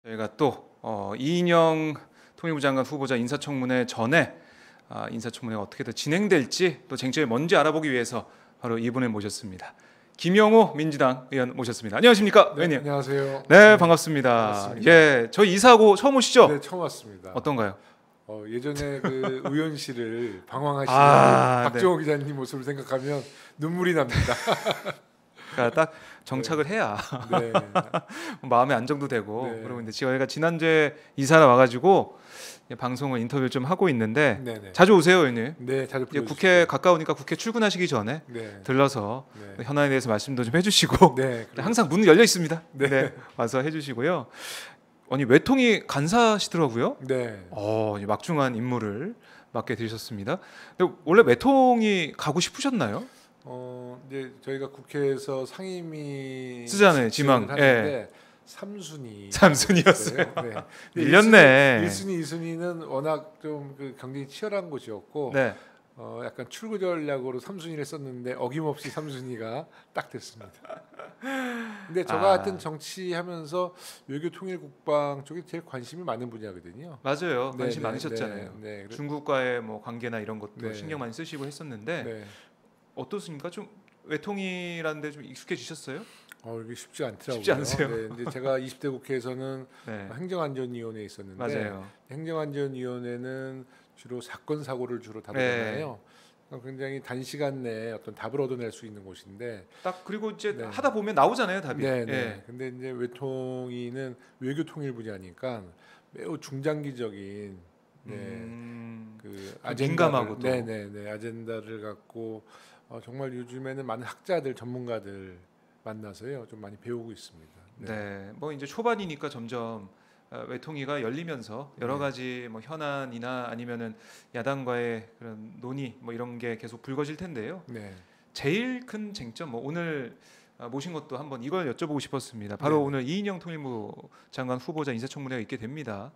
저희가 또 이인영 통일부 장관 후보자 인사청문회 전에 인사청문회가 어떻게 더 진행될지 또 쟁점이 뭔지 알아보기 위해서 바로 이분을 모셨습니다. 김영호 민주당 의원 모셨습니다. 안녕하십니까, 네, 의원님? 안녕하세요. 네, 반갑습니다. 반갑습니다. 예, 저희 이사하고 처음 오시죠? 네, 처음 왔습니다. 어떤가요? 예전에 그 의원실을 방황하시는 박정호 기자님 모습을 생각하면 눈물이 납니다. 그러니까 딱 정착을 해야 네. 마음의 안정도 되고. 네. 그리고 이제 저희가 지난주에 이사를 와가지고 방송을 인터뷰를 좀 하고 있는데 네네. 자주 오세요, 의원님. 네, 자주 이제 불러주시죠. 국회 가까우니까 국회 출근하시기 전에 네. 들러서 네. 현안에 대해서 말씀도 좀 해주시고 네, 항상 문 열려 있습니다. 네. 네, 와서 해주시고요. 아니 외통이 간사시더라고요. 네. 이 막중한 임무를 맡게 되셨습니다. 근데 원래 외통이 가고 싶으셨나요? 이제 저희가 국회에서 상임위 쓰잖아요, 지망. 하는데 3순위. 3순위였어요. 네. 밀렸네. 1순위, 2순위는 워낙 좀 그 경쟁이 치열한 곳이었고 네. 약간 출구 전략으로 3순위를 썼는데 어김없이 3순위가 딱 됐습니다. 근데 저 같은 정치하면서 외교통일국방 쪽에 제일 관심이 많은 분야거든요. 맞아요. 관심 네, 많으셨잖아요. 네. 중국과의 뭐 관계나 이런 것도 네. 신경 많이 쓰시고 했었는데 네. 어떻습니까? 좀 외통이라는 데 좀 익숙해지셨어요? 이게 쉽지 않더라고요. 쉽지 않으세요? 네, 근데 제가 20대 국회에서는 네. 행정안전위원회에 있었는데 맞아요. 행정안전위원회는 주로 사건 사고를 주로 다루잖아요. 굉장히 단시간 내에 어떤 답을 얻어낼 수 있는 곳인데 딱 그리고 이제 네. 하다 보면 나오잖아요, 답이. 네, 네. 예. 근데 이제 외통위는 외교통일 분야니까 매우 중장기적인 그 민감하고 또. 네네네 아젠다를 갖고 정말 요즘에는 많은 학자들 전문가들 만나서요 좀 많이 배우고 있습니다. 네, 뭐 이제 초반이니까 점점 외통위가 열리면서 여러 네. 가지 뭐 현안이나 아니면은 야당과의 그런 논의 뭐 이런 게 계속 불거질 텐데요. 네. 제일 큰 쟁점 뭐 오늘 모신 것도 한번 이걸 여쭤보고 싶었습니다. 바로 네. 오늘 이인영 통일부 장관 후보자 인사청문회가 있게 됩니다.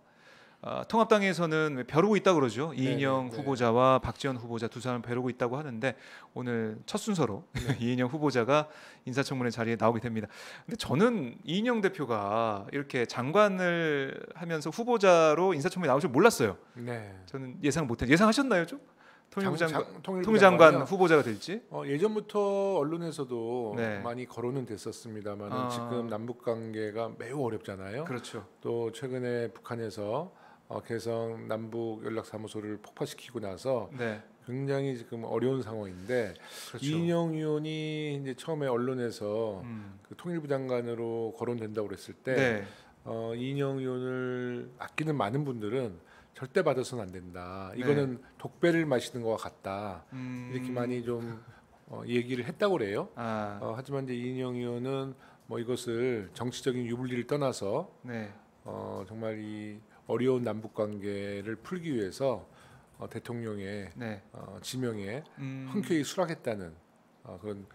통합당에서는 벼르고 있다 그러죠. 이인영 네. 후보자와 박지원 후보자 두 사람 벼르고 있다고 하는데 오늘 첫 순서로 이인영 후보자가 인사청문회 자리에 나오게 됩니다. 근데 저는 이인영 대표가 이렇게 장관을 하면서 후보자로 인사청문회 나올 줄 몰랐어요. 네. 저는 예상하셨나요, 좀? 통일부 통일부 장관 장관이요? 후보자가 될지? 예전부터 언론에서도 네. 많이 거론은 됐었습니다만 지금 남북 관계가 매우 어렵잖아요. 그렇죠. 또 최근에 북한에서 개성 남북 연락사무소를 폭파시키고 나서 네. 굉장히 지금 어려운 상황인데 그렇죠. 이인영 의원이 이제 처음에 언론에서 그 통일부 장관으로 거론된다고 그랬을 때 네. 이인영 의원을 아끼는 많은 분들은 절대 받아서는 안 된다. 이거는 독배를 마시는 것과 같다. 이렇게 많이 좀 얘기를 했다고 그래요. 하지만 이제 이인영 의원은 뭐 이것을 정치적인 유불리를 떠나서 네. 정말 이 어려운 남북 관계를 풀기 위해서 대통령의 네. 지명에 흔쾌히 수락했다는 그런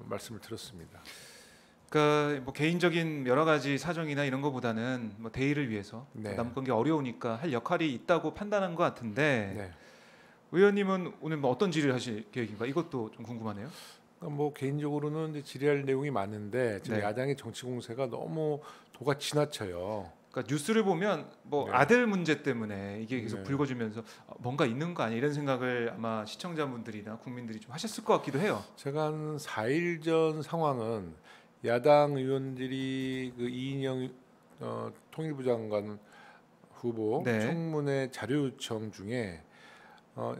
말씀을 들었습니다. 그러니까 뭐 개인적인 여러 가지 사정이나 이런 거보다는 뭐 대의를 위해서 네. 남북 관계 어려우니까 할 역할이 있다고 판단한 것 같은데 네. 의원님은 오늘 뭐 어떤 질의를 하실 계획인가? 이것도 좀 궁금하네요. 그러니까 뭐 개인적으로는 이제 질의할 내용이 많은데 지금 네. 야당의 정치 공세가 너무 도가 지나쳐요. 그러니까 뉴스를 보면 뭐 네. 아들 문제 때문에 이게 계속 네. 불거지면서 뭔가 있는 거 아니야 이런 생각을 아마 시청자분들이나 국민들이 좀 하셨을 것 같기도 해요. 제가 한 4일 전 상황은 야당 의원들이 그 이인영 통일부 장관 후보 네. 청문회 자료 요청 중에 한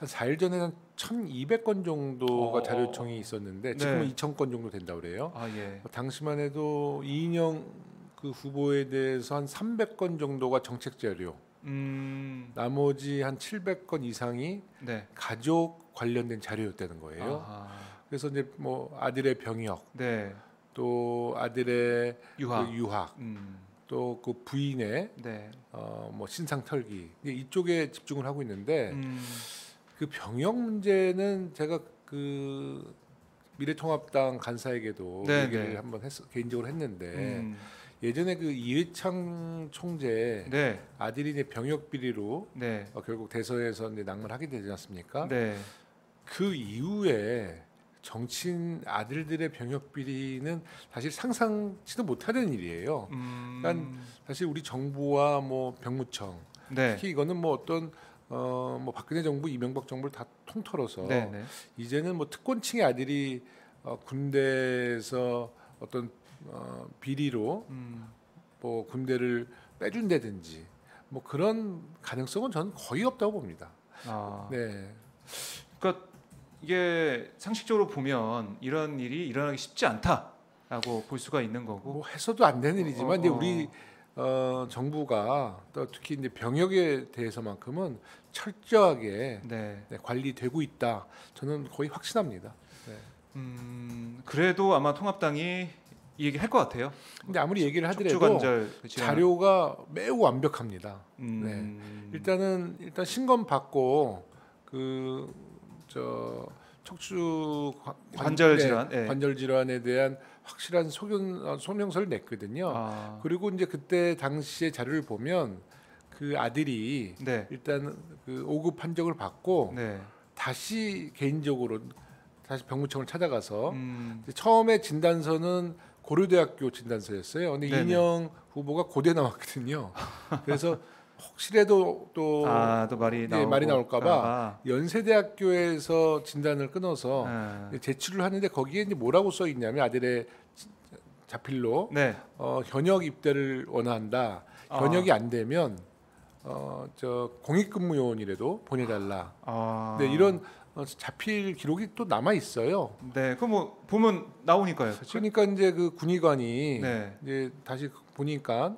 4일 전에는 1,200건 정도가 자료 요청이 있었는데 지금은 2,000건 정도 된다고 그래요. 예. 당시만 해도 이인영 그 후보에 대해서 한 300건 정도가 정책 자료, 나머지 한 700건 이상이 네. 가족 관련된 자료였다는 거예요. 그래서 이제 뭐 아들의 병역, 네. 또 아들의 유학, 그 유학, 또 그 부인의 네. 뭐 신상 털기 이쪽에 집중을 하고 있는데 그 병역 문제는 제가 그 미래통합당 간사에게도 네, 얘기를 네. 한번 개인적으로 했는데 예전에 그 이회창 총재 아들이 이제 병역 비리로 결국 대선에서 이제 낙마하게 되지 않습니까? 네. 그 이후에 정치인 아들들의 병역 비리는 사실 상상치도 못하는 일이에요. 그러니까 사실 우리 정부와 뭐 병무청 네. 특히 이거는 뭐 어떤 뭐 박근혜 정부, 이명박 정부를 다 통틀어서 네, 네. 이제는 뭐 특권층의 아들이 군대에서 어떤 비리로 뭐 군대를 빼준다든지 뭐 그런 가능성은 저는 거의 없다고 봅니다. 네. 그러니까 이게 상식적으로 보면 이런 일이 일어나기 쉽지 않다라고 볼 수가 있는 거고. 뭐 해서도 안 되는 일이지만 이제 우리 정부가 또 특히 이제 병역에 대해서만큼은 철저하게 네. 네, 관리되고 있다. 저는 거의 확신합니다. 네. 그래도 아마 통합당이 이 얘기 할 것 같아요. 근데 아무리 얘기를 하더라도 자료가 매우 완벽합니다. 네. 일단 신검 받고 척추 관절 질환, 네, 관절 질환에 대한 확실한 소명서를 냈거든요. 그리고 이제 그때 당시의 자료를 보면 그 아들이 네. 일단 그 5급 판정을 받고 네. 다시 개인적으로 다시 병무청을 찾아가서 처음에 진단서는 고려대학교 진단서였어요. 근데 네네. 이인영 후보가 고대 나왔거든요. 그래서 혹시라도 또 말이 나올까봐 연세대학교에서 진단을 끊어서 제출을 하는데 거기에 이제 뭐라고 써 있냐면 아들의 자필로 네. 현역 입대를 원한다. 현역이 안 되면 공익근무요원이라도 보내달라. 네, 이런 자필 기록이 또 남아 있어요. 네, 그 뭐 보면 나오니까요. 그치? 그러니까 이제 그 군의관이 네. 이제 다시 보니까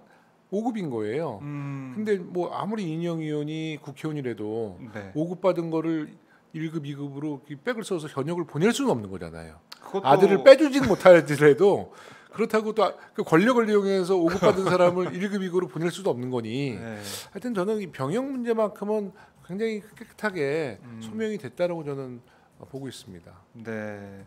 5급인 거예요. 근데 뭐 아무리 이인영 의원이 국회의원이라도 네. 5급 받은 거를 1급, 2급으로 백을 써서 현역을 보낼 수는 없는 거잖아요. 그것도... 아들을 빼주지는 못하더라도 그렇다고 또 그 권력을 이용해서 5급 받은 사람을 1급, 2급으로 보낼 수도 없는 거니. 네. 하여튼 저는 이 병역 문제만큼은 굉장히 깨끗하게 소명이 됐다라고 저는 보고 있습니다. 네.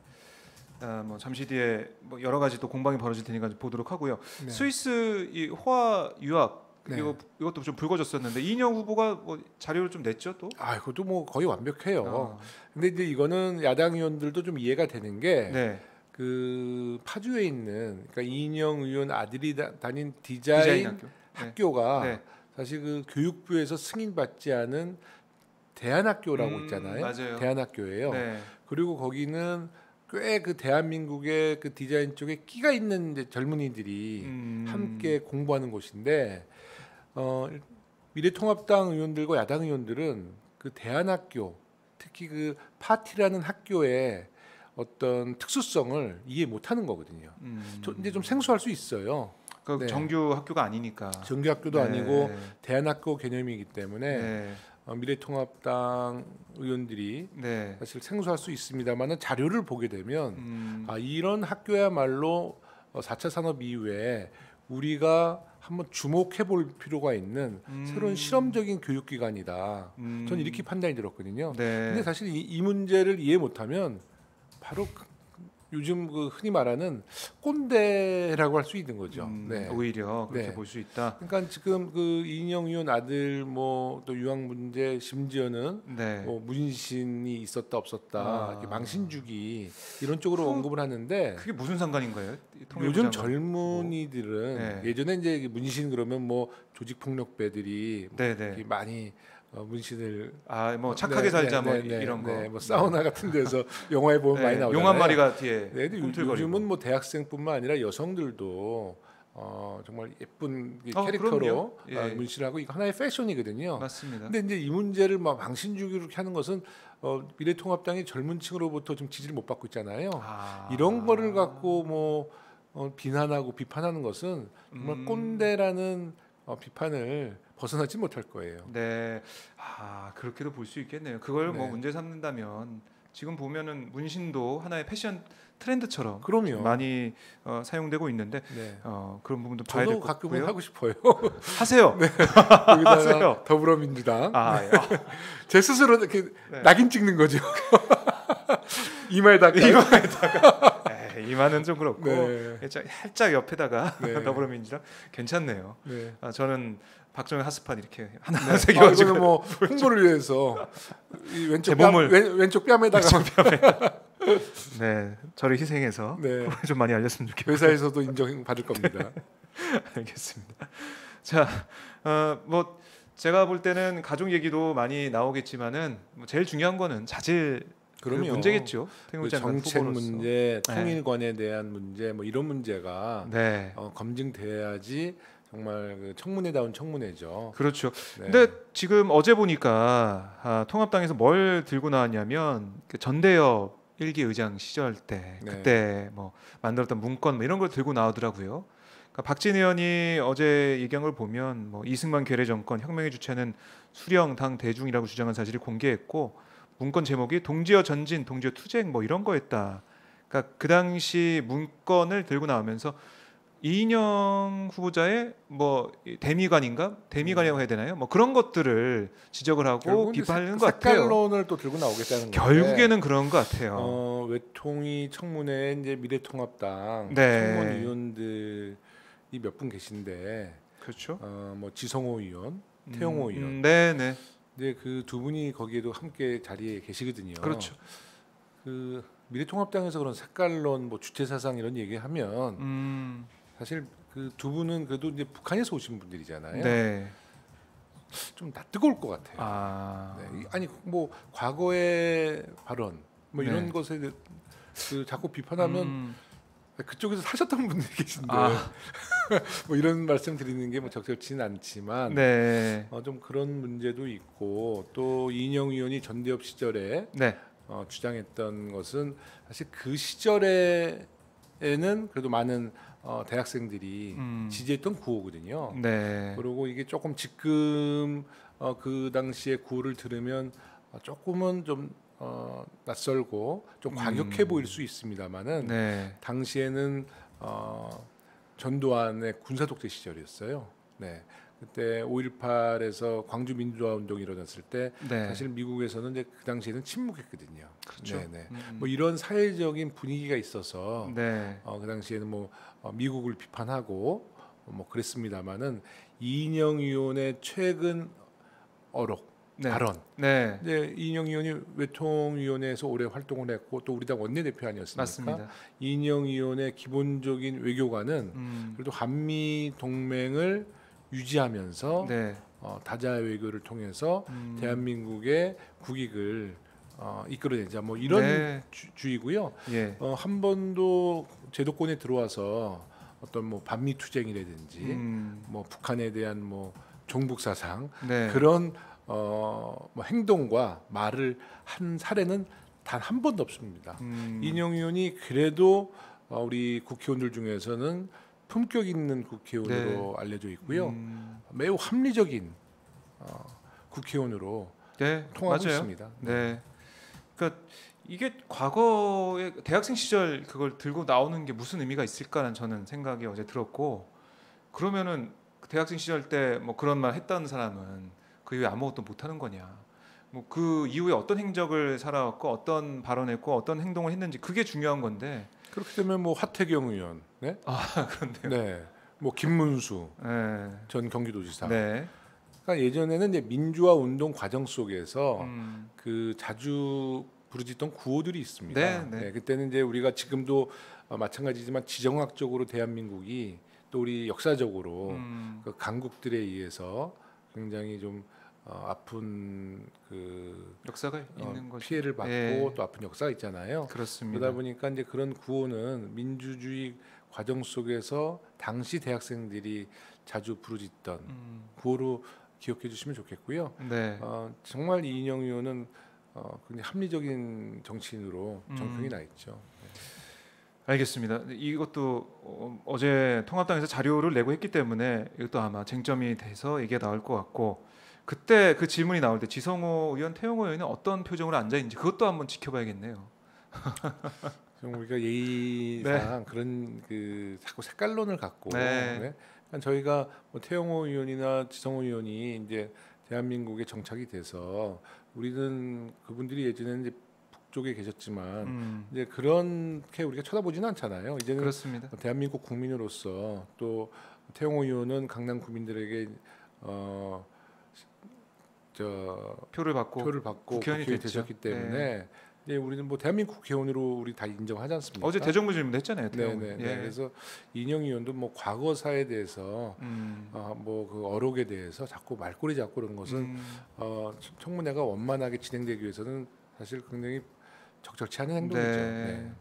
뭐 잠시 뒤에 뭐 여러 가지 또 공방이 벌어질 테니까 보도록 하고요. 네. 스위스 이 호화 유학 네. 이것도 좀 불거졌었는데 이인영 후보가 뭐 자료를 좀 냈죠 또? 그것도 뭐 거의 완벽해요. 근데 이제 이거는 야당 의원들도 좀 이해가 되는 게 네. 그 파주에 있는 그러니까 이인영 의원 아들이 다닌 디자인 학교가 네. 사실 그 교육부에서 승인받지 않은 대안학교라고 있잖아요. 맞아요. 대안학교예요. 네. 그리고 거기는 꽤 그 대한민국의 그 디자인 쪽에 끼가 있는 이제 젊은이들이 함께 공부하는 곳인데 미래통합당 의원들과 야당 의원들은 그 대안학교 특히 그 파티라는 학교의 어떤 특수성을 이해 못하는 거거든요. 이제 좀 생소할 수 있어요. 네. 정규 학교가 아니니까. 정규 학교도 아니고 대안학교 개념이기 때문에 네. 미래통합당 의원들이 네. 사실 생소할 수 있습니다만은 자료를 보게 되면 이런 학교야말로 4차 산업 이후에 우리가 한번 주목해 볼 필요가 있는 새로운 실험적인 교육기관이다. 저는 이렇게 판단이 들었거든요. 네. 근데 사실 이 문제를 이해 못하면 바로 요즘 그 흔히 말하는 꼰대라고 할 수 있는 거죠. 네. 오히려 그렇게 볼 수 있다. 그러니까 지금 그 이인영 의원 아들 뭐 또 유학 문제 심지어는 뭐 문신이 있었다 없었다 이렇게 망신주기 이런 쪽으로 언급을 하는데 그게 무슨 상관인가요? 요즘 젊은이들은 예전에 이제 문신 그러면 뭐 조직폭력배들이 많이 문신을 뭐 착하게 살자 뭐 이런 거, 뭐 사우나 같은 데서 영화에 보면 많이 나오잖아요. 용 한 마리가 뒤에 요즘은 뭐 대학생뿐만 아니라 여성들도 정말 예쁜 캐릭터로 문신하고 이거 하나의 패션이거든요. 맞습니다. 근데 이제 이 문제를 막 망신주기로 이렇게 하는 것은 미래통합당이 젊은층으로부터 좀 지지를 못 받고 있잖아요. 이런 거를 갖고 뭐 비난하고 비판하는 것은 정말 꼰대라는 비판을 벗어나지 못할 거예요. 네, 그렇게도 볼 수 있겠네요. 그걸 뭐 문제 삼는다면 지금 보면은 문신도 하나의 패션 트렌드처럼 그럼요. 많이 사용되고 있는데 그런 부분도 봐야 될 것 같고요. 가끔은 하고 싶어요. 하세요. 네. 여기다가 하세요. 더불어민주당. 제 스스로 이렇게 낙인 찍는 거죠. 이마에다가. 이마는 좀 그렇고 살짝 옆에다가 더불어민주당 괜찮네요. 저는 박정희 하스판 이렇게 하나 새겨가지고 이거는 뭐 홍보를 위해서 이 왼쪽 뺨에다가 네, 저를 희생해서 네. 좀 많이 알렸으면 좋겠고 회사에서도 인정받을 겁니다. 알겠습니다. 자, 뭐 제가 볼 때는 가족 얘기도 많이 나오겠지만은 뭐 제일 중요한 거는 자질 그 문제겠죠. 그 정책 문제, 통일관에 대한 문제, 뭐 이런 문제가 네. 검증돼야지 정말 그 청문회다운 청문회죠. 그렇죠. 네. 근데 지금 어제 보니까 통합당에서 뭘 들고 나왔냐면 그 전대협 1기 의장 시절 때 그때 뭐 만들었던 문건 뭐 이런 걸 들고 나오더라고요. 그러니까 박진 의원이 어제 얘기한 걸 보면 뭐 이승만 괴뢰 정권 혁명의 주체는 수령 당 대중이라고 주장한 사실을 공개했고 문건 제목이 동지어 전진, 동지어 투쟁 뭐 이런 거였다. 그러니까 그 당시 문건을 들고 나오면서 이인영 후보자의 뭐 대미관인가 대미관이라고 해야 되나요? 뭐 그런 것들을 지적을 하고 비판하는 것 같아요. 색깔론을 또 들고 나오겠다는 결국에는 그런 것 같아요. 외통위 청문회 이제 미래통합당 네. 청문위원들이 몇 분 계신데, 그렇죠. 뭐 지성호 의원, 태영호 의원, 네네. 근데 그 두 분이 거기에도 함께 자리에 계시거든요. 그렇죠. 그 미래통합당에서 그런 색깔론, 뭐 주체사상 이런 얘기하면 사실 그 두 분은 그래도 이제 북한에서 오신 분들이잖아요. 네. 좀 다 뜨거울 것 같아요. 네. 아니 뭐 과거의 발언 뭐 이런 것에 그 자꾸 비판하면 그쪽에서 사셨던 분들이 계신데 뭐 이런 말씀 드리는 게 뭐 적절치는 않지만 좀 그런 문제도 있고, 또 이인영 의원이 전대협 시절에 주장했던 것은 사실 그 시절에는 그래도 많은 대학생들이 지지했던 구호거든요. 그리고 이게 조금 지금 그 당시에 구호를 들으면 조금은 좀 낯설고 좀 과격해 보일 수 있습니다만은 당시에는 전두환의 군사독재 시절이었어요. 네. 그때 5.18에서 광주 민주화 운동이 일어났을 때 사실 미국에서는 이제 그 당시에는 침묵했거든요. 그렇죠. 뭐 이런 사회적인 분위기가 있어서 그 당시에는 뭐 미국을 비판하고 뭐 그랬습니다만은 이인영 의원의 최근 어록 발언. 이제 이인영 의원이 외통위원회에서 오래 활동을 했고 또 우리 당 원내대표 아니었습니까? 맞습니다. 이인영 의원의 기본적인 외교관은 그래도 한미 동맹을 유지하면서 다자 외교를 통해서 대한민국의 국익을 이끌어내자 뭐 이런 주의고요. 한 번도 제도권에 들어와서 어떤 뭐 반미 투쟁이라든지 뭐 북한에 대한 뭐 종북 사상 그런 뭐 행동과 말을 한 사례는 단 한 번도 없습니다. 이인영 의원이 그래도 우리 국회의원들 중에서는 품격 있는 국회의원으로 알려져 있고요. 매우 합리적인 국회의원으로 통하고 있습니다. 그러니까 이게 과거에 대학생 시절 그걸 들고 나오는 게 무슨 의미가 있을까라는 저는 생각이 어제 들었고, 그러면은 대학생 시절 때 뭐 그런 말 했다는 사람은 그 이후에 아무것도 못 하는 거냐? 뭐 그 이후에 어떤 행적을 살아왔고 어떤 발언했고 어떤 행동을 했는지 그게 중요한 건데. 그렇게 되면 뭐 하태경 의원, 그런데요. 뭐 김문수 전 경기도지사. 그러니까 예전에는 이제 민주화 운동 과정 속에서 그 자주 부르짖던 구호들이 있습니다. 그때는 이제 우리가 지금도 마찬가지지만 지정학적으로 대한민국이 또 우리 역사적으로 그 강국들에 의해서 굉장히 좀 아픈 그 역사가 있는 거죠. 피해를 받고 또 아픈 역사가 있잖아요. 그렇습니다. 그러다 보니까 이제 그런 구호는 민주주의 과정 속에서 당시 대학생들이 자주 부르짖던 구호로 기억해 주시면 좋겠고요. 정말 이인영 의원은 굉장히 합리적인 정치인으로 정평이 나 있죠. 알겠습니다. 이것도 어제 통합당에서 자료를 내고 했기 때문에 이것도 아마 쟁점이 돼서 얘기가 나올 것 같고, 그때 그 질문이 나올 때 지성호 의원, 태영호 의원은 어떤 표정으로 앉아 있는지 그것도 한번 지켜봐야겠네요. 우리가 예의상 그런 그 자꾸 색깔론을 갖고 그러니까 저희가 뭐 태영호 의원이나 지성호 의원이 이제 대한민국에 정착이 돼서 우리는 그분들이 예전에는 이제 북쪽에 계셨지만 이제 그렇게 우리가 쳐다보지는 않잖아요. 이제는 그렇습니다. 대한민국 국민으로서 또 태영호 의원은 강남 구민들에게 표를 받고 국회의원이 되셨기 때문에 네, 우리는 뭐 대한민국 국회의원으로 우리 다 인정하지 않습니까? 어제 대정부 질문도 했잖아요. 네. 그래서 이인영 의원도 뭐 과거사에 대해서 뭐 그 어록에 대해서 자꾸 말꼬리 잡고 그런 것은 청문회가 원만하게 진행되기 위해서는 사실 굉장히 적절치 않은 행동이죠. 네.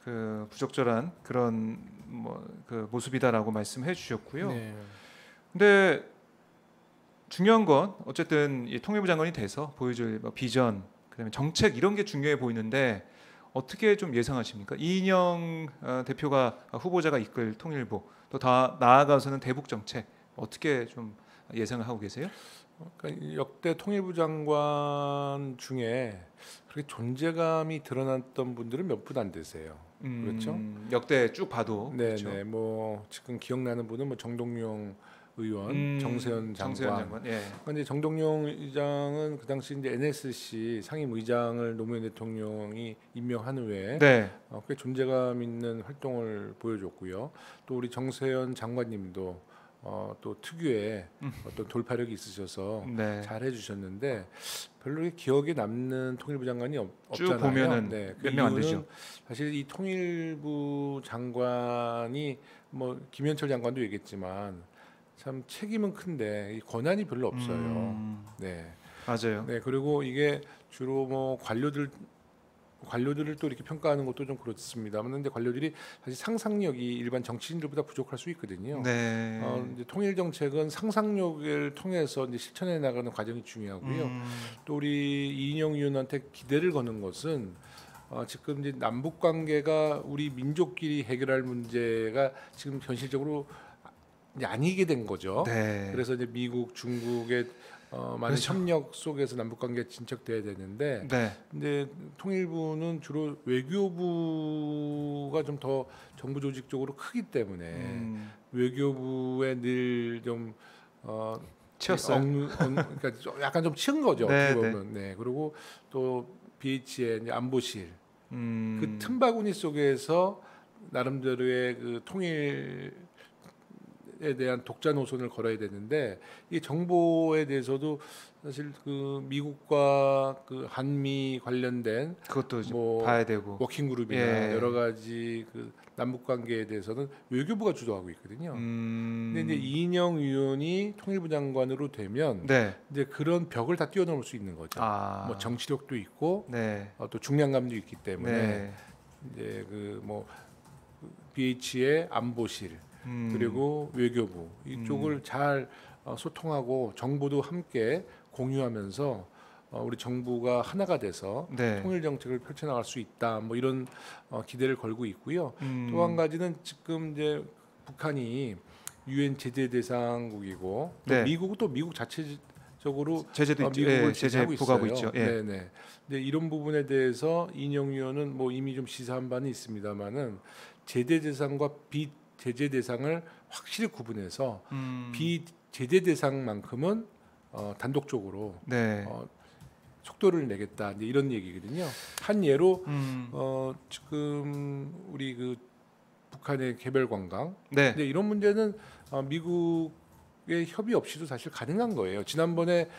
그 부적절한 그런 뭐 그 모습이다라고 말씀해 주셨고요. 네. 근데 중요한 건 어쨌든 이 통일부 장관이 돼서 보여줄 뭐 비전, 그다음에 정책 이런 게 중요해 보이는데 어떻게 좀 예상하십니까? 이인영 대표가 후보자가 이끌 통일부 또 다 나아가서는 대북 정책 어떻게 좀 예상을 하고 계세요? 그러니까 역대 통일부 장관 중에 그렇게 존재감이 드러났던 분들은 몇 분 안 되세요. 그렇죠? 역대 쭉 봐도. 네, 그렇죠? 네. 뭐 지금 기억나는 분은 뭐 정동영 의원, 정세현 장관. 예. 근데 정동영 의장은 그 당시 이제 NSC 상임의장을 노무현 대통령이 임명한 후에 네. 꽤 존재감 있는 활동을 보여줬고요. 또 우리 정세현 장관님도 또 특유의 어떤 돌파력이 있으셔서 네. 잘 해주셨는데 별로 기억에 남는 통일부 장관이 없잖아요. 쭉 보면은 네, 몇 명 안 되죠. 사실 이 통일부 장관이 뭐 김현철 장관도 얘기했지만 참 책임은 큰데 이 권한이 별로 없어요. 네, 맞아요. 네, 그리고 이게 주로 뭐 관료들을 또 이렇게 평가하는 것도 좀 그렇습니다만, 근데 관료들이 사실 상상력이 일반 정치인들보다 부족할 수 있거든요. 네. 이제 통일 정책은 상상력을 통해서 이제 실천해 나가는 과정이 중요하고요. 또 우리 이인영 의원한테 기대를 거는 것은 지금 이제 남북 관계가 우리 민족끼리 해결할 문제가 지금 현실적으로 이제 아니게 된 거죠. 네. 그래서 이제 미국, 중국의 많은 그렇죠. 협력 속에서 남북 관계가 진척돼야 되는데, 네. 근데 통일부는 주로 외교부가 좀 더 정부 조직적으로 크기 때문에 외교부에 늘 좀 치였어요. 그러니까 약간 좀 치은 거죠. 네, 어떻게 보면. 네. 그리고 또 BH의 이제 안보실 그 틈바구니 속에서 나름대로의 그 통일 에 대한 독자 노선을 걸어야 되는데, 이 정보에 대해서도 사실 그 미국과 그 한미 관련된 그것도 뭐 봐야 되고 워킹 그룹이나 여러 가지 그 남북 관계에 대해서는 외교부가 주도하고 있거든요. 근데 이제 이인영 의원이 통일부 장관으로 되면 네. 이제 그런 벽을 다 뛰어넘을 수 있는 거죠. 뭐 정치력도 있고 네. 또 중량감도 있기 때문에 네. 이제 그 뭐 BH의 안보실 그리고 외교부 이쪽을 잘 소통하고 정보도 함께 공유하면서 우리 정부가 하나가 돼서 네. 통일 정책을 펼쳐나갈 수 있다. 뭐 이런 기대를 걸고 있고요. 또 한 가지는 지금 이제 북한이 유엔 제재 대상국이고 또 네. 미국 자체적으로 제재도 미국을 제재 부과하고 있어요. 있죠. 예. 네네. 근데 이런 부분에 대해서 이인영 의원은 뭐 이미 좀 시사한 바는 있습니다만은 제재 대상과 비제재 대상을 확실히 구분해서 비제재 대상만큼은 단독적으로 네. 속도를 내겠다, 이제 이런 얘기거든요. 한 예로 지금 우리 그 북한의 개별 관광, 네. 근데 이런 문제는 미국의 협의 없이도 사실 가능한 거예요. 지난번에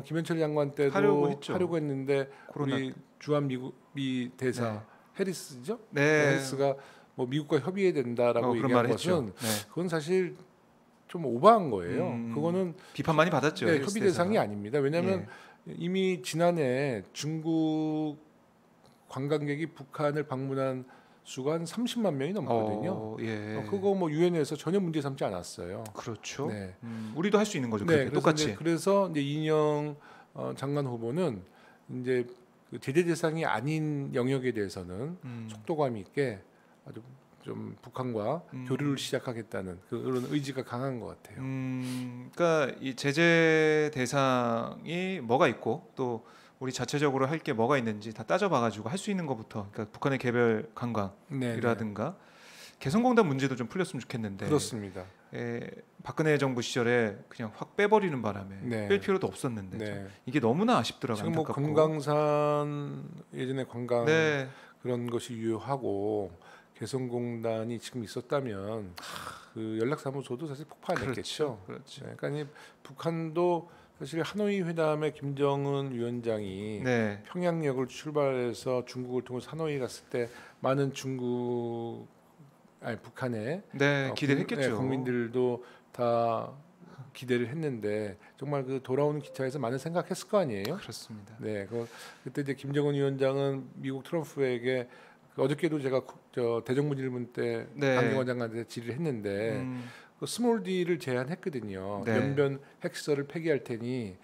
김현철 장관 때도 하려고 했는데 코로나. 우리 주한 미 대사 해리스죠? 네. 해리스가 뭐 미국과 협의해야 된다라고 얘기한 것은 그건 사실 좀 오버한 거예요. 그거는 비판 많이 받았죠. 네, 협의 대상이 아닙니다. 왜냐하면 이미 지난해 중국 관광객이 북한을 방문한 수가 한 30만 명이 넘거든요. 그거 뭐 유엔에서 전혀 문제 삼지 않았어요. 그렇죠. 네. 우리도 할 수 있는 거죠. 네, 똑같이. 그래서 이제 이인영 장관 후보는 이제 그 제재 대상이 아닌 영역에 대해서는 속도감 있게 아주 좀 북한과 교류를 시작하겠다는 그런 의지가 강한 것 같아요. 그러니까 이 제재 대상이 뭐가 있고 또 우리 자체적으로 할 게 뭐가 있는지 다 따져봐가지고 할 수 있는 것부터, 그러니까 북한의 개별 관광이라든가 개성공단 문제도 좀 풀렸으면 좋겠는데. 그렇습니다. 박근혜 정부 시절에 그냥 확 빼버리는 바람에 뺄 필요도 없었는데 이게 너무나 아쉽더라고요. 지금 뭐 금강산 예전에 관광 그런 것이 유효하고 개성공단이 지금 있었다면 그 연락사무소도 사실 폭파했겠죠. 그렇죠. 그러니까 북한도 사실 하노이 회담에 김정은 위원장이 네. 평양역을 출발해서 중국을 통해서 하노이 갔을 때 많은 북한의 네, 기대했겠죠. 국민들도 다 기대를 했는데 정말 그 돌아오는 기차에서 많은 생각했을 거 아니에요? 그렇습니다. 네, 그때 이제 김정은 위원장은 미국 트럼프에게 어저께도 제가 대정부 질문 때 네. 강경화 장관한테 질의를 했는데 그 스몰 D를 제안했거든요. 네. 연변 핵시설을 폐기할 테니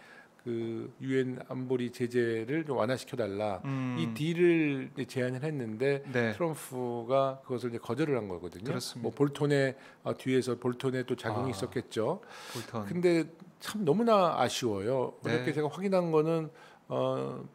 그 유엔 안보리 제재를 좀 완화시켜 달라. 이 딜을 제안을 했는데 네. 트럼프가 그것을 이제 거절을 한 거거든요. 그렇습니다. 뭐 볼턴의 뒤에서 볼턴에 또 작용이 있었겠죠. 볼턴. 근데 참 너무나 아쉬워요. 네. 어저께 제가 확인한 거는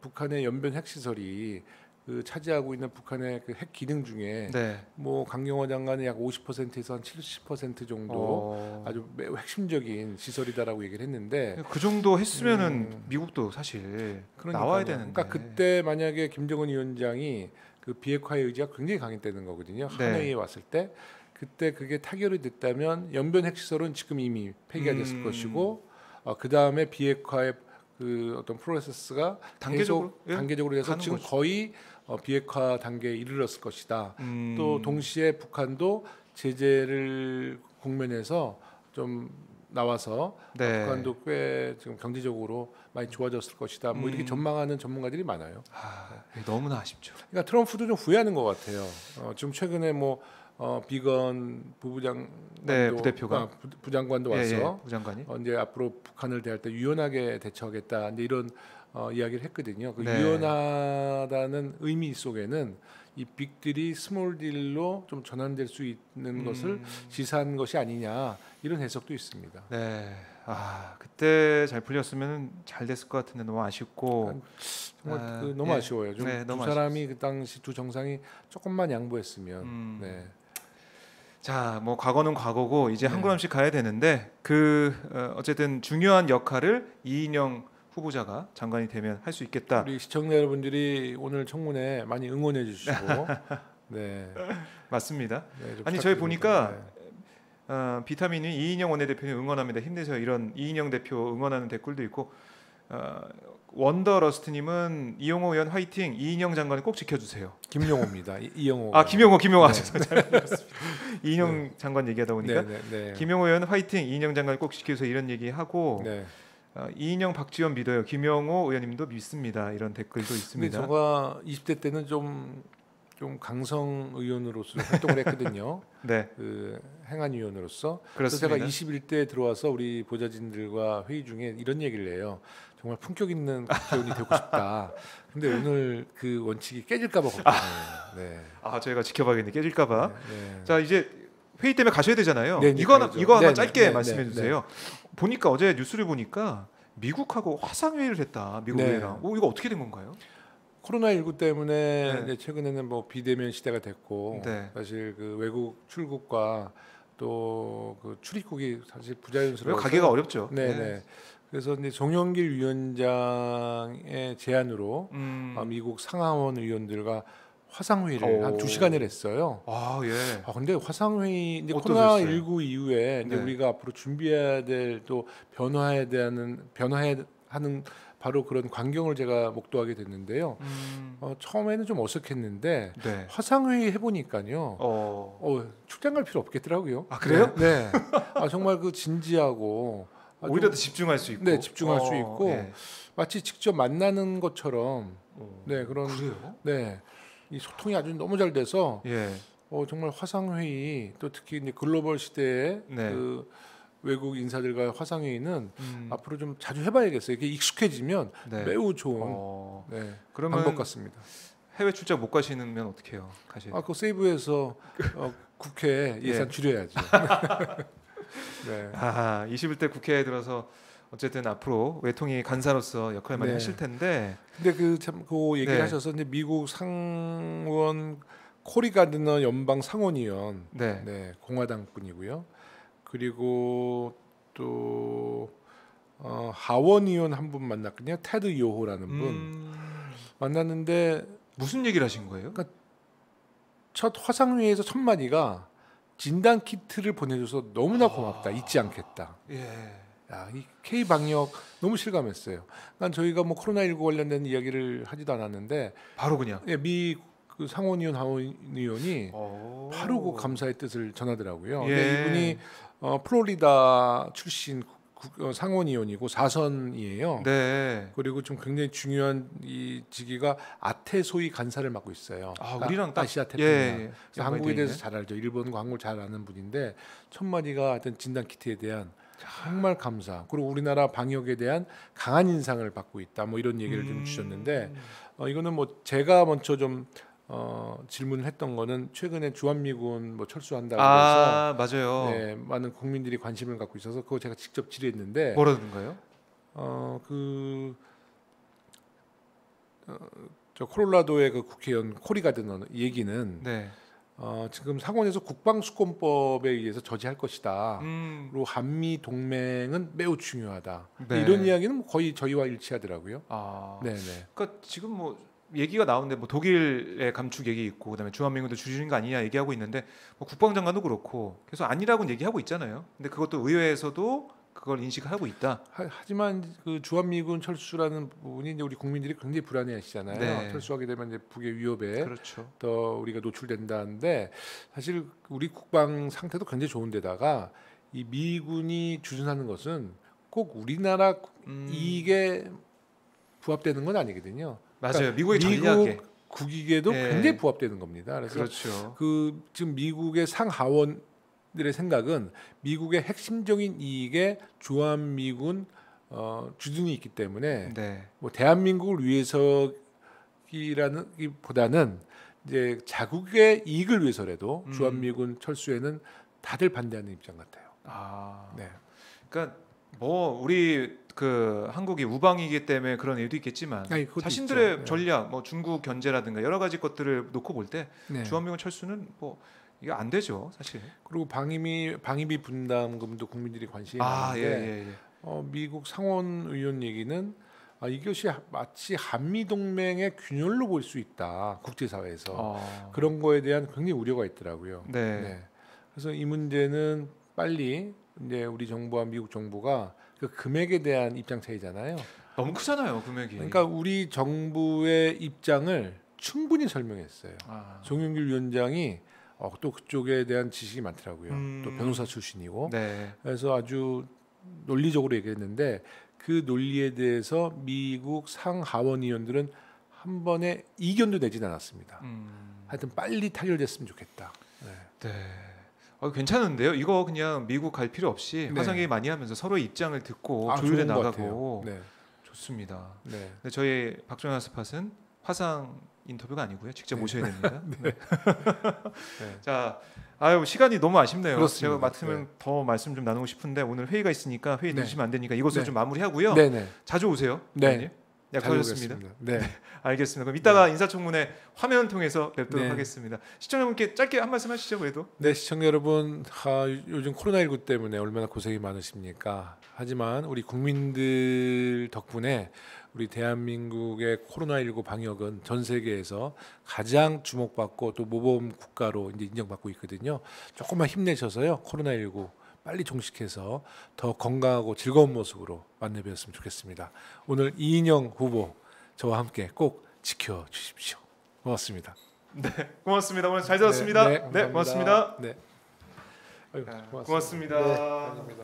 북한의 연변 핵시설이 그 차지하고 있는 북한의 그 핵 기능 중에 네. 뭐 강경화 장관은 약 50%에서 한 70% 정도 아주 매우 핵심적인 시설이다라고 얘기를 했는데 그 정도 했으면은 미국도 사실 나와야 되는데. 그러니까 그때 만약에 김정은 위원장이 그 비핵화의 의지가 굉장히 강했다는 거거든요. 네. 하노이에 왔을 때 그때 그게 타결이 됐다면 연변 핵시설은 지금 이미 폐기가 됐을 것이고 그 다음에 비핵화의 그 어떤 프로세스가 단계적으로 해서 지금 거죠. 거의 비핵화 단계에 이르렀을 것이다. 또 동시에 북한도 제재를 국면에서 좀 나와서 네. 북한도 꽤 지금 경제적으로 많이 좋아졌을 것이다. 뭐 이렇게 전망하는 전문가들이 많아요. 너무나 아쉽죠. 그러니까 트럼프도 좀 후회하는 것 같아요. 지금 최근에 뭐 비건 부부장관도 네, 부대표가 부장관도 와서 부장관이 이제 앞으로 북한을 대할 때 유연하게 대처하겠다. 이제 이런 이야기를 했거든요. 그 네. 유연하다는 의미 속에는 이 빅딜이 스몰 딜로 좀 전환될 수 있는 것을 시사한 것이 아니냐 이런 해석도 있습니다. 네. 그때 잘 풀렸으면 잘 됐을 것 같은데 너무 아쉽고 정말 너무 아쉬워요. 좀 네, 두 사람이 그 당시 두 정상이 조금만 양보했으면. 네. 자, 뭐 과거는 과거고 이제 네. 한 걸음씩 가야 되는데 어쨌든 중요한 역할을 이인영 후보자가 장관이 되면 할 수 있겠다. 우리 시청자 여러분들이 오늘 청문회 많이 응원해 주시고 네. 맞습니다. 네, 아니 저희 보니까 비타민이 이인영 원내대표님 응원합니다. 힘내세요. 이런 이인영 대표 응원하는 댓글도 있고 원더러스트님은 이용호 의원 화이팅. 이인영 장관을 꼭 지켜주세요. 김용호입니다. 이영호. 김용호. 네. 잘못했습니다. 이인영 장관 얘기하다 보니까 네. 김용호 의원 화이팅. 이인영 장관을 꼭 지켜주세요. 이런 얘기하고 이인영 박지원 믿어요. 김용호 의원님도 믿습니다. 이런 댓글도 있습니다. 근데 제가 20대 때는 좀 강성 의원으로서 활동을 했거든요. 네. 그 행안 위원으로서. 그래서 제가 21대에 들어와서 우리 보좌진들과 회의 중에 이런 얘기를 해요. 정말 품격 있는 국회의원이 되고 싶다. 근데 오늘 그 원칙이 깨질까봐 걱정해요. 네. 저희가 지켜봐야겠네. 깨질까봐. 네. 자 이제 회의 때문에 가셔야 되잖아요. 네, 이거 하나 짧게 네, 말씀해 주세요. 보니까 어제 뉴스를 보니까 미국하고 화상 회의를 했다. 미국 의회랑. 이거 어떻게 된 건가요? 코로나19 때문에 이제 최근에는 뭐 비대면 시대가 됐고 사실 그 외국 출국과 또 그 출입국이 사실 부자연스러워서 가기가 어렵죠. 네. 그래서 이제 정영길 위원장의 제안으로 미국 상하원 의원들과 화상회의를 한 2시간을 했어요. 예. 근데 화상회의 이제 코로나19 이후에 이제 우리가 앞으로 준비해야 될 또 변화해야 하는 바로 그런 광경을 제가 목도하게 됐는데요. 처음에는 좀 어색했는데 화상회의 해보니까요. 출장 갈 필요 없겠더라고요. 그래요? 네. 정말 그 진지하고 오히려 더 집중할 수 있고. 네, 집중할 수 있고 마치 직접 만나는 것처럼. 그런. 그래요? 네. 이 소통이 아주 너무 잘 돼서 정말 화상회의 또 특히 이제 글로벌 시대에 그 외국 인사들과 화상회의는 앞으로 좀 자주 해봐야겠어요. 이게 익숙해지면 매우 좋은 방법 같습니다. 해외 출장 못 가시면 어떡해요? 그 세이브에서 국회 예산 줄여야죠. 21대 국회에 들어서 어쨌든 앞으로 외통위 간사로서 역할을 많이 하실 텐데. 근데 그 얘기를 하셔서 이제 미국 상원 코리 가드너 연방 상원의원, 공화당 분이고요. 그리고 또 하원 의원 한 분 만났거든요. 테드 요호라는 분 만났는데 무슨 얘기를 하신 거예요? 그러니까 첫 화상회의에서 첫 마디가 진단 키트를 보내줘서 너무나 고맙다. 잊지 않겠다. 야, 이 K 방역 너무 실감했어요. 난 저희가 뭐 코로나19 관련된 이야기를 하지도 않았는데 바로 그냥 미 그 상원의원 하원의원이 바로 그 감사의 뜻을 전하더라고요. 예. 근데 이분이 플로리다 출신 상원의원이고 4선이에요. 네. 그리고 좀 굉장히 중요한 이 직위가 아테소이 간사를 맡고 있어요. 우리랑 딱 아시아 태평양. 예. 한국에 대해서 잘 알죠. 일본과 한국을 잘 아는 분인데 첫 마디가 어떤 진단 키트에 대한 정말 감사. 그리고 우리나라 방역에 대한 강한 인상을 받고 있다. 뭐 이런 얘기를 좀 주셨는데 이거는 뭐 제가 먼저 좀 질문을 했던 거는 최근에 주한미군 뭐 철수한다고 해서 맞아요. 네, 많은 국민들이 관심을 갖고 있어서 그거 제가 직접 질의했는데 뭐라던가요? 저 콜로라도의 그 국회의원 코리가든 얘기는 네. 지금 상원에서 국방수권법에 의해서 저지할 것이다. 그리고 한미 동맹은 매우 중요하다. 네. 이런 이야기는 거의 저희와 일치하더라고요. 네네. 그러니까 지금 뭐 얘기가 나오는데 뭐 독일의 감축 얘기 있고 그다음에 주한미군도 줄이는 거 아니냐 얘기하고 있는데 뭐 국방장관도 그렇고 계속 아니라고는 얘기하고 있잖아요. 근데 그것도 의회에서도 그걸 인식하고 있다. 하지만 그 주한미군 철수라는 부분이 이제 우리 국민들이 굉장히 불안해하시잖아요. 네. 철수하게 되면 이제 북의 위협에 그렇죠. 더 우리가 노출된다는데 사실 우리 국방 상태도 굉장히 좋은데다가 이 미군이 주둔하는 것은 꼭 우리나라 이익에 부합되는 건 아니거든요. 맞아요. 그러니까 미국의 전략에 국익에도 네. 굉장히 부합되는 겁니다. 그래서 그렇죠. 그 지금 미국의 상하원들의 생각은 미국의 핵심적인 이익에 주한미군 주둔이 있기 때문에 네. 뭐 대한민국을 위해서기보다는 이제 자국의 이익을 위해서라도 주한미군 철수에는 다들 반대하는 입장 같아요. 네. 그러니까 뭐 우리 그 한국이 우방이기 때문에 그런 이유도 있겠지만 자신들의 있죠. 전략, 뭐 중국 견제라든가 여러 가지 것들을 놓고 볼 때 네. 주한미군 철수는 뭐 이거 안 되죠, 사실. 그리고 방위비 분담금도 국민들이 관심이 많은데 미국 상원 의원 얘기는 이것이 마치 한미 동맹의 균열로 볼 수 있다 국제사회에서 그런 거에 대한 굉장히 우려가 있더라고요. 네. 그래서 이 문제는 빨리 이제 우리 정부와 미국 정부가 그 금액에 대한 입장 차이잖아요. 너무 크잖아요, 금액이. 그러니까 우리 정부의 입장을 충분히 설명했어요. 송영길 위원장이 또 그쪽에 대한 지식이 많더라고요. 또 변호사 출신이고. 네. 그래서 아주 논리적으로 얘기했는데 그 논리에 대해서 미국 상하원 의원들은 한 번에 이견도 내진 않았습니다. 하여튼 빨리 타결됐으면 좋겠다. 네. 괜찮은데요. 이거 그냥 미국 갈 필요 없이 화상 얘기 많이 하면서 서로의 입장을 듣고 조율해 나가고 좋습니다. 근데 저희 박종현 스팟은 화상 인터뷰가 아니고요. 직접 모셔야 됩니다. 자, 시간이 너무 아쉽네요. 그렇습니다. 제가 맡으면 더 말씀 좀 나누고 싶은데 오늘 회의가 있으니까 회의 늦으시면 안 되니까 이것을 좀 마무리하고요. 자주 오세요. 네. 약속하셨습니다. 네. 알겠습니다. 그럼 이따가 인사청문회 화면 통해서 뵙도록 하겠습니다. 시청자분께 짧게 한 말씀 하시죠, 그래도. 네, 시청자 여러분, 요즘 코로나19 때문에 얼마나 고생이 많으십니까? 하지만 우리 국민들 덕분에 우리 대한민국의 코로나19 방역은 전 세계에서 가장 주목받고 또 모범 국가로 이제 인정받고 있거든요. 조금만 힘내셔서요, 코로나19 빨리 종식해서 더 건강하고 즐거운 모습으로 만나뵙었으면 좋겠습니다. 오늘 이인영 후보 저와 함께 꼭 지켜주십시오. 고맙습니다. 네, 고맙습니다. 오늘 잘 들었습니다. 네, 고맙습니다. 네, 고맙습니다. 네,